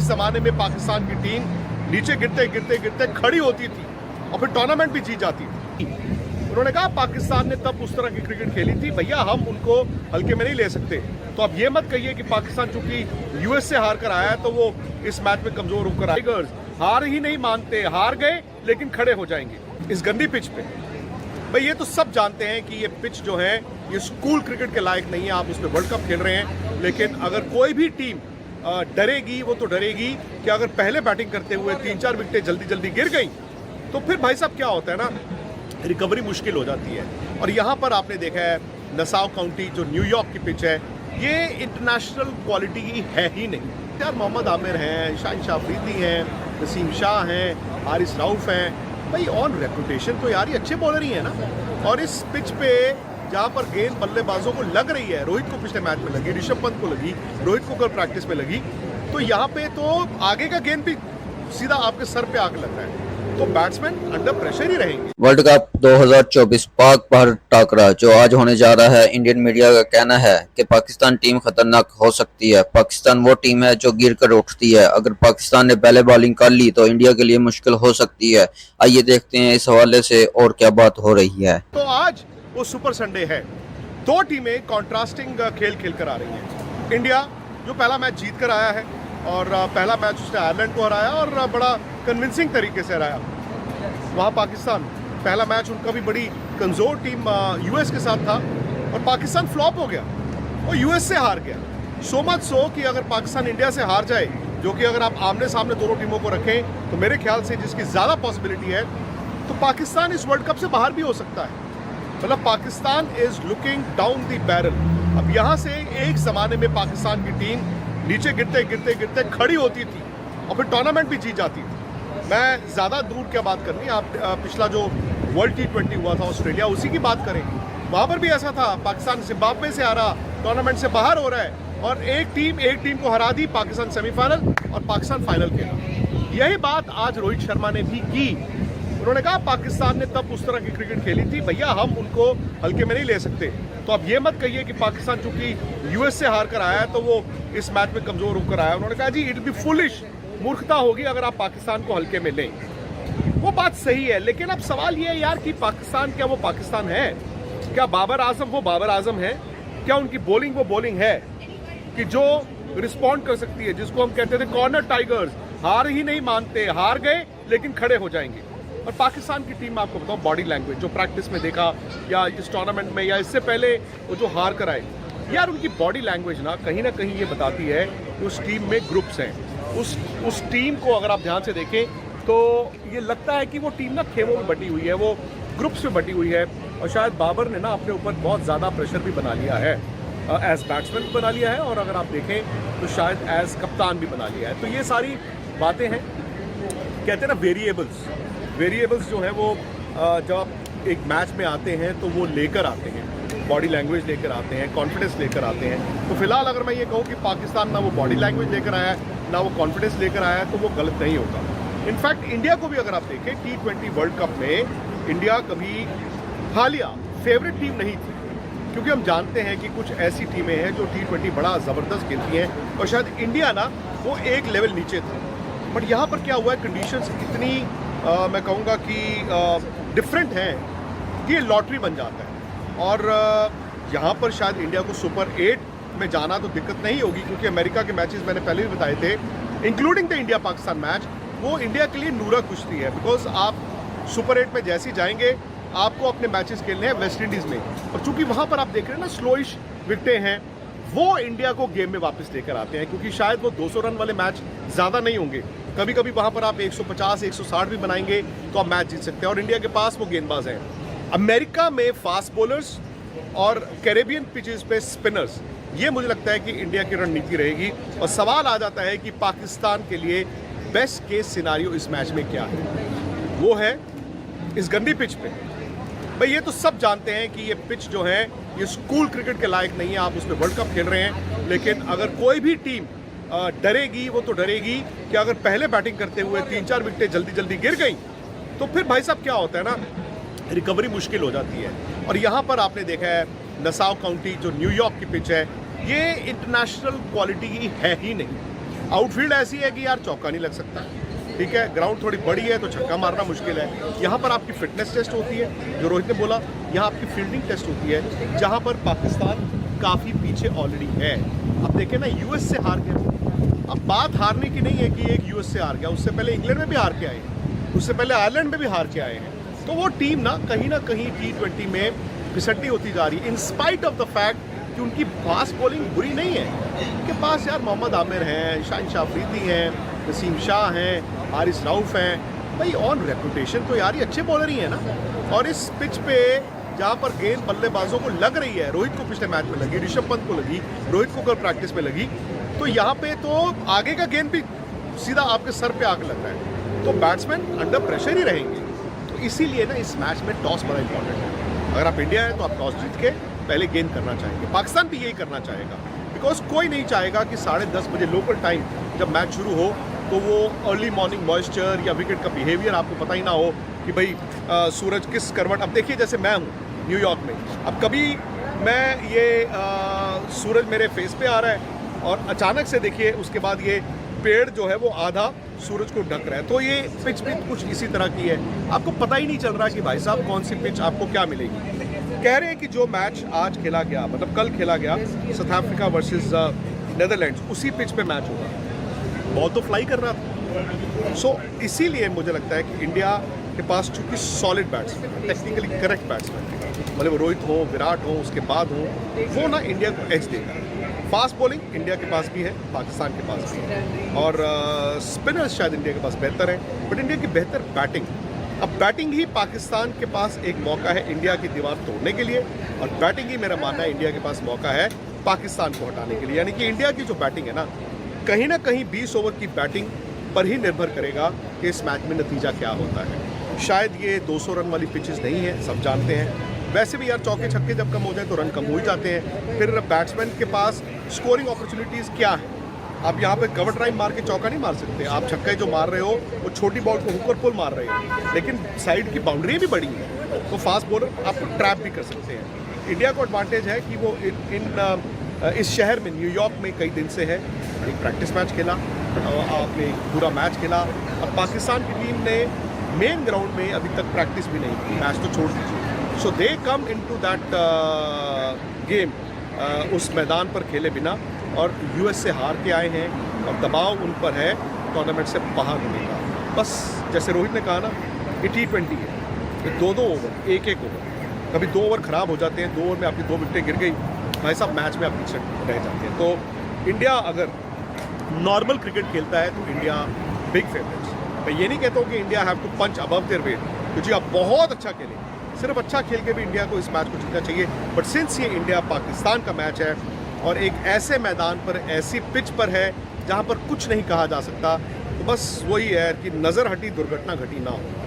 जमाने में पाकिस्तान की टीम नीचे गिरते गिरते गिरते खड़ी होती थी और फिर टूर्नामेंट भी जीत जाती थी। उन्होंने कहा पाकिस्तान ने तब उस तरह की क्रिकेट खेली थी, भैया हम उनको हल्के में नहीं ले सकते। तो अब ये मत कहिए कि पाकिस्तान चूंकि यूएस से हार कर आया है तो वो इस मैच में कमजोर होकर आए। टाइगर्स हार ही नहीं मानते, हार गए लेकिन खड़े हो जाएंगे इस गंदी पिच पे। भाई ये तो सब जानते हैं कि ये पिच जो है ये स्कूल क्रिकेट के लायक नहीं है। आप उसमें वर्ल्ड कप खेल रहे हैं, लेकिन अगर कोई भी टीम डरेगी वो तो डरेगी कि अगर पहले बैटिंग करते हुए 3-4 विकेटें जल्दी जल्दी गिर गई तो फिर भाई साहब क्या होता है ना, रिकवरी मुश्किल हो जाती है। और यहाँ पर आपने देखा है नसाउ काउंटी जो न्यूयॉर्क की पिच है, ये इंटरनेशनल क्वालिटी की है ही नहीं। यार मोहम्मद आमिर हैं, शाहिन शाह अफरीदी हैं, नसीम शाह हैं, हारिस रऊफ हैं, भाई ऑन रेपुटेशन तो यार ये अच्छे बॉलर ही है ना। और इस पिच पे जहाँ पर गेंद बल्लेबाजों को लग रही है, रोहित को पिछले मैच में लगी, ऋषभ पंत को लगी, रोहित को कल प्रैक्टिस में लगी, तो यहाँ पे तो आगे का गेंद भी सीधा आपके सर पे आके लग रहा है, तो बैट्समैन अंडर प्रेशर ही रहेंगे। वर्ल्ड कप 2024 पाक भारत टाकरा जो आज होने जा रहा है, इंडियन मीडिया का कहना है कि पाकिस्तान टीम खतरनाक हो सकती है। पाकिस्तान वो टीम है जो गिर कर उठती है। अगर पाकिस्तान ने पहले बॉलिंग कर ली तो इंडिया के लिए मुश्किल हो सकती है। आइए देखते हैं इस हवाले से और क्या बात हो रही है। तो आज वो सुपर संडे है, दो टीमें कॉन्ट्रास्टिंग खेल खेल कर आ रही हैं। इंडिया जो पहला मैच जीत कर आया है और पहला मैच उसने आयरलैंड को हराया और बड़ा कन्विंसिंग तरीके से हराया। वहाँ पाकिस्तान पहला मैच उनका भी बड़ी कमज़ोर टीम यूएस के साथ था और पाकिस्तान फ्लॉप हो गया और यूएस से हार गया। सो मच सो कि अगर पाकिस्तान इंडिया से हार जाए, जो कि अगर आप आमने सामने दोनों टीमों को रखें तो मेरे ख्याल से जिसकी ज़्यादा पॉसिबिलिटी है, तो पाकिस्तान इस वर्ल्ड कप से बाहर भी हो सकता है। मतलब Pakistan is looking down the barrel. अब यहाँ से एक ज़माने में पाकिस्तान की टीम नीचे गिरते गिरते गिरते खड़ी होती थी और फिर टूर्नामेंट भी जीत जाती थी। मैं ज़्यादा दूर क्या बात करनी, आप पिछला जो वर्ल्ड T20 हुआ था ऑस्ट्रेलिया, उसी की बात करें। वहाँ पर भी ऐसा था, पाकिस्तान जिम्बाब्वे से हारा, टूर्नामेंट से बाहर हो रहा है और एक टीम को हरा दी, पाकिस्तान सेमीफाइनल और पाकिस्तान फाइनल खेला। यही बात आज रोहित शर्मा ने भी की। उन्होंने कहा पाकिस्तान ने तब उस तरह की क्रिकेट खेली थी, भैया हम उनको हल्के में नहीं ले सकते। तो अब ये मत कहिए कि पाकिस्तान चूंकि यूएस से हार कर आया है तो वो इस मैच में कमजोर होकर आया। उन्होंने कहा जी इट बी फुलिश, मूर्खता होगी अगर आप पाकिस्तान को हल्के में लें। वो बात सही है, लेकिन अब सवाल ये है यार कि पाकिस्तान क्या वो पाकिस्तान है? क्या बाबर आजम वो बाबर आजम है? क्या उनकी बॉलिंग वो बॉलिंग है कि जो रिस्पॉन्ड कर सकती है, जिसको हम कहते थे कॉर्नर टाइगर्स, हार ही नहीं मानते, हार गए लेकिन खड़े हो जाएंगे। और पाकिस्तान की टीम में आपको बताऊं, बॉडी लैंग्वेज जो प्रैक्टिस में देखा या इस टूर्नामेंट में या इससे पहले वो जो हार कर आए, यार उनकी बॉडी लैंग्वेज ना कहीं ये बताती है कि उस टीम में ग्रुप्स हैं। उस टीम को अगर आप ध्यान से देखें तो ये लगता है कि वो टीम ना खेमों में बटी हुई है, वो ग्रुप्स में बटी हुई है। और शायद बाबर ने ना अपने ऊपर बहुत ज़्यादा प्रेशर भी बना लिया है, एज बैट्समैन भी बना लिया है और अगर आप देखें तो शायद एज कप्तान भी बना लिया है। तो ये सारी बातें हैं, कहते हैं ना वेरिएबल्स जो है वो जब आप एक मैच में आते हैं तो वो लेकर आते हैं, बॉडी लैंग्वेज लेकर आते हैं, कॉन्फिडेंस लेकर आते हैं। तो फिलहाल अगर मैं ये कहूँ कि पाकिस्तान ना वो बॉडी लैंग्वेज लेकर आया है ना वो कॉन्फिडेंस लेकर आया है तो वो गलत नहीं होगा। इनफैक्ट इंडिया को भी अगर आप देखें T20 वर्ल्ड कप में इंडिया कभी हालिया फेवरेट टीम नहीं थी, क्योंकि हम जानते हैं कि कुछ ऐसी टीमें हैं जो T20 बड़ा ज़बरदस्त खेलती हैं और शायद इंडिया ना वो एक लेवल नीचे था। बट यहाँ पर क्या हुआ है, कंडीशंस इतनी मैं कहूँगा कि डिफरेंट हैं कि ये लॉटरी बन जाता है। और यहाँ पर शायद इंडिया को सुपर 8 में जाना तो दिक्कत नहीं होगी, क्योंकि अमेरिका के मैचेस मैंने पहले भी बताए थे, including the India Pakistan match, वो इंडिया के लिए नूरा कुश्ती है। बिकॉज आप सुपर 8 में जैसे ही जाएंगे आपको अपने मैचेस खेलने हैं वेस्ट इंडीज़ में, और चूंकि वहाँ पर आप देख रहे हैं ना स्लोइश विकेटें हैं, वो इंडिया को गेम में वापस लेकर आते हैं। क्योंकि शायद वो 200 रन वाले मैच ज़्यादा नहीं होंगे, कभी कभी वहाँ पर आप 150 160 भी बनाएंगे तो आप मैच जीत सकते हैं। और इंडिया के पास वो गेंदबाज हैं। अमेरिका में फास्ट बॉलर्स और कैरेबियन पिचेस पे स्पिनर्स, ये मुझे लगता है कि इंडिया की रणनीति रहेगी। और सवाल आ जाता है कि पाकिस्तान के लिए बेस्ट केस सिनारियो इस मैच में क्या है, वो है इस गंदी पिच पे। भाई ये तो सब जानते हैं कि ये पिच जो है ये स्कूल क्रिकेट के लायक नहीं है। आप उसमें वर्ल्ड कप खेल रहे हैं, लेकिन अगर कोई भी टीम डरेगी वो तो डरेगी कि अगर पहले बैटिंग करते हुए 3-4 विकेटें जल्दी जल्दी गिर गई तो फिर भाई साहब क्या होता है ना, रिकवरी मुश्किल हो जाती है। और यहाँ पर आपने देखा है नसाउ काउंटी जो न्यूयॉर्क की पिच है, ये इंटरनेशनल क्वालिटी की है ही नहीं। आउटफील्ड ऐसी है कि यार चौका नहीं लग सकता, ठीक है, ग्राउंड थोड़ी बड़ी है तो छक्का मारना मुश्किल है। यहाँ पर आपकी फिटनेस टेस्ट होती है, जो रोहित ने बोला, यहाँ आपकी फील्डिंग टेस्ट होती है, जहाँ पर पाकिस्तान काफ़ी पीछे ऑलरेडी है। अब देखें ना, यूएस से हार गया। अब बात हारने की नहीं है कि एक यूएस से हार गया, उससे पहले इंग्लैंड में भी हार के आए हैं, उससे पहले आयरलैंड में भी हार के आए हैं। तो वो टीम ना कहीं T20 में फिसड्डी होती जा रही है, in spite of the fact कि उनकी फास्ट बॉलिंग बुरी नहीं है। उनके पास यार मोहम्मद आमिर हैं, शाहिन अफरीदी हैं, नसीम शाह हैं, हारिस रऊफ हैं, भाई ऑन रेपुटेशन तो यार ये अच्छे बॉलर ही हैं ना। और इस पिच पे जहाँ पर गेंद बल्लेबाजों को लग रही है, रोहित को पिछले मैच में लगी, ऋषभ पंत को लगी, रोहित को कल प्रैक्टिस में लगी, तो यहाँ पे तो आगे का गेंद भी सीधा आपके सर पे आके लग रहा है, तो बैट्समैन अंडर प्रेशर ही रहेंगे। तो इसीलिए ना इस मैच में टॉस बड़ा इंपॉर्टेंट है। अगर आप इंडिया है तो आप टॉस जीत के पहले गेंद करना चाहेंगे, पाकिस्तान भी यही करना चाहेगा, बिकॉज कोई नहीं चाहेगा कि 10:30 बजे लोकल टाइम जब मैच शुरू हो तो वो अर्ली मॉर्निंग मॉइस्चर या विकेट का बिहेवियर आपको पता ही ना हो कि भाई सूरज किस करवट। अब देखिए, जैसे मैं हूँ न्यूयॉर्क में, अब कभी मैं ये सूरज मेरे फेस पे आ रहा है और अचानक से देखिए उसके बाद ये पेड़ जो है वो आधा सूरज को ढक रहा है, तो ये पिच भी कुछ इसी तरह की है। आपको पता ही नहीं चल रहा कि भाई साहब कौन सी पिच आपको क्या मिलेगी। कह रहे हैं कि जो मैच आज खेला गया, मतलब कल खेला गया, साउथ अफ्रीका वर्सेस नेदरलैंड्स, उसी पिच पे मैच होगा। बॉल तो फ्लाई कर रहा था। सो इसीलिए मुझे लगता है कि इंडिया के पास चूंकि solid batsman, technically correct batsman, मतलब रोहित हो, विराट हो, उसके बाद हो, वो ना इंडिया को एज देगा। फास्ट बॉलिंग इंडिया के पास भी है, पाकिस्तान के पास भी है, और स्पिनर्स शायद इंडिया के पास बेहतर है, बट इंडिया की बेहतर बैटिंग। अब बैटिंग ही पाकिस्तान के पास एक मौका है इंडिया की दीवार तोड़ने के लिए, और बैटिंग ही मेरा मानना है इंडिया के पास मौका है पाकिस्तान को हटाने के लिए। यानी कि इंडिया की जो बैटिंग है ना कहीं 20 ओवर की बैटिंग पर ही निर्भर करेगा कि इस मैच में नतीजा क्या होता है। शायद ये 200 रन वाली पिचेस नहीं है, सब जानते हैं। वैसे भी यार चौके छक्के जब कम हो जाए तो रन कम हो ही जाते हैं। फिर बैट्समैन के पास स्कोरिंग अपॉर्चुनिटीज़ क्या है? आप यहाँ पे कवर ड्राइव मार के चौका नहीं मार सकते। आप छक्के जो मार रहे हो वो छोटी बॉल को हुक और पुल मार रहे हो, लेकिन साइड की बाउंड्री भी बड़ी है, तो फास्ट बॉलर आपको ट्रैप भी कर सकते हैं। इंडिया को एडवांटेज है कि वो इस शहर में, न्यूयॉर्क में कई दिन से है, एक प्रैक्टिस मैच खेला, आपने एक पूरा मैच खेला। अब पाकिस्तान की टीम ने मेन ग्राउंड में अभी तक प्रैक्टिस भी नहीं की, मैच तो छोड़ दीजिए। सो दे कम इनटू दैट गेम उस मैदान पर खेले बिना, और यूएस से हार के आए हैं और दबाव उन पर है टूर्नामेंट से बाहर होने का। बस जैसे रोहित ने कहा ना, ये T20 है, ये 2-2 ओवर, एक ओवर, कभी 2 ओवर ख़राब हो जाते हैं, 2 ओवर में आपकी 2 विकेटें गिर गई, भाई साहब मैच में आप पीछे रह जाते हैं। तो इंडिया अगर नॉर्मल क्रिकेट खेलता है तो इंडिया बिग फेवरेट्स। मैं ये नहीं कहता हूँ कि India have to punch above their weight, क्योंकि आप बहुत अच्छा खेलें, सिर्फ अच्छा खेल के भी इंडिया को इस मैच को जीतना चाहिए। बट सिंस ये इंडिया पाकिस्तान का मैच है और एक ऐसे मैदान पर, ऐसी पिच पर है जहाँ पर कुछ नहीं कहा जा सकता, तो बस वही है कि नज़र हटी दुर्घटना घटी ना हो।